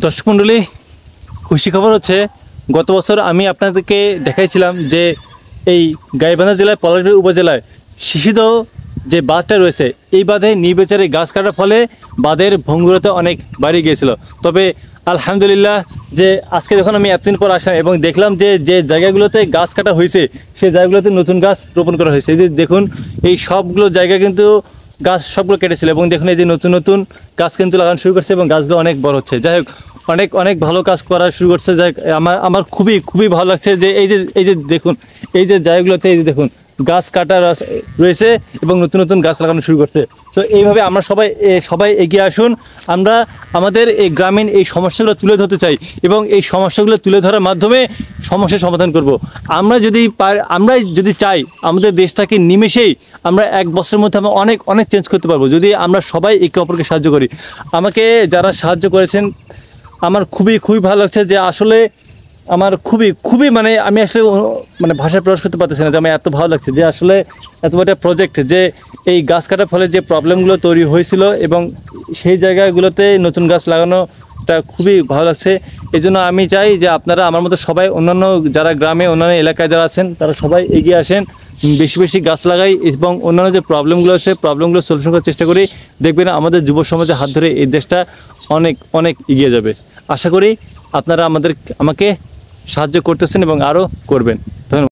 দর্শক মণ্ডলী, খুশি খবর হচ্ছে গত বছর আমি আপনাদেরকে দেখাইছিলাম যে এই গাইবান্ধা জেলার পলাশবাড়ী উপজেলায় শিশিদহ যে বাঁধটা রয়েছে এই বাঁধে নির্বিচারে গাছ কাটার ফলে বাঁধের ভঙ্গুরতা অনেক বাড়িয়ে গিয়েছিল। তবে আলহামদুলিল্লাহ যে আজকে যখন আমি এতদিন পর আসলাম এবং দেখলাম যে যে জায়গাগুলোতে গাছ কাটা হয়েছে সেই জায়গাগুলোতে নতুন গাছ রোপণ করা হয়েছে। এই যে দেখুন, এই সবগুলো জায়গা কিন্তু গাছ সবগুলো কেটেছিল এবং দেখুন এই যে নতুন নতুন গাছ কিন্তু লাগানো শুরু করছে এবং গাছগুলো অনেক বড় হচ্ছে। যাই হোক, অনেক অনেক ভালো কাজ করা শুরু করছে। যাই হোক, আমার খুবই খুবই ভালো লাগছে যে এই যে দেখুন, এই যে জায়গাগুলোতে এই যে দেখুন গাছ কাটা রয়েছে এবং নতুন নতুন গাছ লাগানো শুরু করছে। তো এইভাবে আমরা সবাই এগিয়ে আসুন। আমরা আমাদের এই গ্রামীণ এই সমস্যাগুলো তুলে ধরতে চাই এবং এই সমস্যাগুলো তুলে ধরার মাধ্যমে সমস্যার সমাধান করব। আমরা যদি চাই আমাদের দেশটাকে নিমেষেই আমরা এক বছরের মধ্যে আমরা অনেক অনেক চেঞ্জ করতে পারবো যদি আমরা সবাই একে অপরকে সাহায্য করি। আমাকে যারা সাহায্য করেছেন আমার খুবই খুবই ভালো লাগছে। যে আসলে আমার খুবই খুবই আমি আসলে ভাষায় প্রকাশ করতে পারতেছি না যে আমার এত ভালো লাগছে যে আসলে এত বড় একটা প্রজেক্ট, যে এই গাছ কাটার ফলে যে প্রবলেমগুলো তৈরি হয়েছিল এবং সেই জায়গাগুলোতে নতুন গাছ লাগানোটা খুবই ভালো লাগছে। এই জন্য আমি চাই যে আপনারা আমার মতো সবাই অন্যান্য যারা গ্রামে অন্যান্য এলাকায় যারা আছেন তারা সবাই এগিয়ে আসেন, বেশি বেশি গাছ লাগাই এবং অন্যান্য যে প্রবলেমগুলো আছে প্রবলেমগুলো সলিউশন করার চেষ্টা করি। দেখবেন আমাদের যুব সমাজের হাত ধরে এই দেশটা অনেক অনেক এগিয়ে যাবে। আশা করি আপনারা আমাকে সাহায্য করতেছেন এবং আরও করবেন।